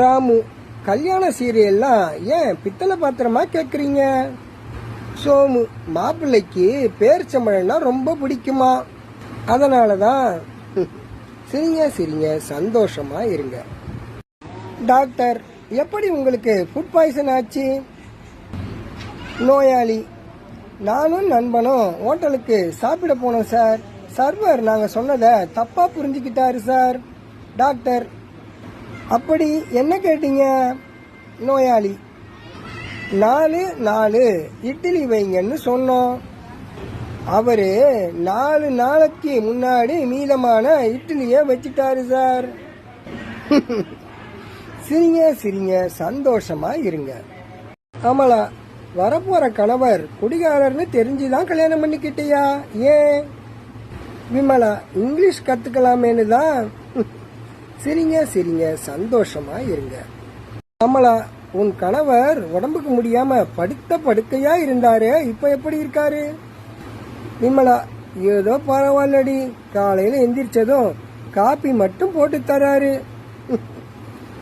ராமு, கல்யாண சீரியல்லாம் ஏன் பித்தளை பாத்திரமா கேக்குறீங்க? சோமு, மாப்பிள்ளைக்கு பேரிச்சம்பழம்னா ரொம்ப பிடிக்குமா, அதனாலதான். சிரிங்க சிரிங்க, சந்தோஷமா இருங்க. டாக்டர், எப்படி உங்களுக்கு ஃபுட் பாய்சன் ஆச்சு? நோயாளி, நானும் நண்பனும் ஹோட்டலுக்கு சாப்பிட போனோம் சார். சர்வர் நாங்க சொன்னதை தப்பா புரிஞ்சுக்கிட்டாரு சார். டாக்டர், அப்படி என்ன கேட்டீங்க? நோயாளி, 4 இட்லி வைங்கன்னு சொன்னோம். அவரு 4 நாளைக்கு முன்னாடி மீதமான இட்லிய வச்சுட்டாரு சார். சிரிங்க சிரிங்க, சந்தோஷமா இருங்க. அமலா, வரப்போற கணவர் குடிகாரர்னு தெரிஞ்சுதான் கல்யாணம் பண்ணிக்கிட்டியா? ஏன்? விமலா, இங்கிலீஷ் கத்துக்கலாமேனு தான். சிரிங்க சிரிங்க, சந்தோஷமா இருங்க. அமலா, உன் கணவர் உடம்புக்கு முடியாம படுத்த படுக்கையா இருந்தாரு, இப்ப எப்படி இருக்காரு? விமலா, ஏதோ பரவாயில்லடி, காலையில எந்திரிச்சதும் காப்பி மட்டும் போட்டு தராரு.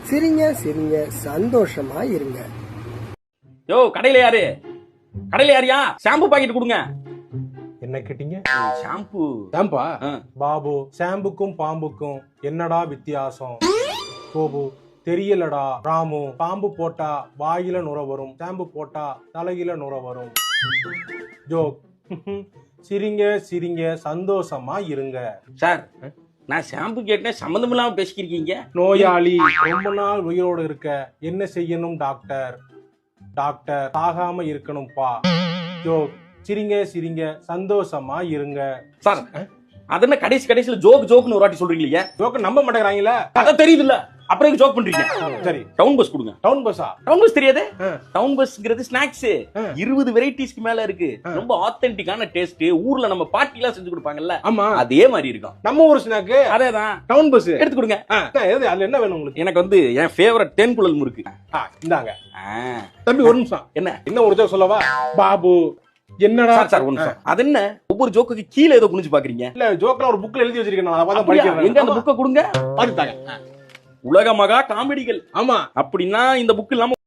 சிரிங்க சிரிங்க, சந்தோஷமா இருங்க. யோ, கடையில யாரு? கடையில யாரியா? ஷாம்பு பாக்கெட் கொடுங்க. என்ன கேட்டீங்க? ஷாம்பு. ஷாம்பா? பாபு, ஷாம்புக்கும் பாம்புக்கும் என்னடா வித்தியாசம்? கோபு, தெரியலடா. ராமு, பாம்பு போட்டா வாயில நுர வரும், ஷாம்பு போட்டா தலையில நுர வரும். ஜோக். சிரிங்க சிரிங்க, சந்தோஷமா இருங்க. சார், நான் ஷாம்பு கேட்டேன், சம்மந்தம் இல்லாம பேசிக்கிறீங்க. நோயாளி, ரொம்ப நாள் உயிரோடு இருக்க என்ன செய்யணும் டாக்டர்? டாக்டர், சாகாம இருக்கணும்பா. ஜோக். சிரிங்க சிரிங்க, சந்தோஷமா இருங்க. சார், அது என்ன கடைசியில ஜோக்னு ஒரு வாட்டி சொல்றீங்க? ஜோக்க நம்ப மாட்டேங்கிறாங்கல்ல, அதான் தெரியுது இல்ல, அப்புறம் ஜோக் பண்றீங்க. சரி, டவுன் பஸ் கொடுங்க. டவுன் பஸ்ஸா? டவுன் பஸ் தெரியாது? டவுன் பஸ்ங்கிறது ஸ்நாக்ஸ். 20 வெரைட்டிஸ்க்கு மேல இருக்கு. ரொம்ப ஆத்தென்டிக்கான டேஸ்ட். ஊர்ல நம்ம பாட்டி எல்லாம் செஞ்சு கொடுப்பாங்கல்ல, ஆமா, அதே மாதிரி இருக்கும். நம்ம ஊர் ஸ்நாக் அதேதான். டவுன் பஸ் எடுத்து கொடுங்க. அதுல என்ன வேணும் உங்களுக்கு? எனக்கு என் ஃபேவரட் தேன்குழல் முறுக்கு. இந்தாங்க. தம்பி, ஒரு நிமிஷம். என்ன ஒரு ஜோக் சொல்லவா? பாபு, என்னடா சார் ஒரு நிமிஷம். அது என்ன, ஒவ்வொரு ஜோக்குக்கு கீழே ஏதோ குனிஞ்சு பாக்குறீங்க? இல்ல, ஜோக்ல ஒரு புக்ல எழுதி வச்சிருக்கேன், நான் அத படிக்கிறேன். எங்க அந்த புக்கை கொடுங்க. பாத்துட்டாங்க. உலக மகா காமெடிகள். ஆமா, அப்படின்னா இந்த புக் இல்லாம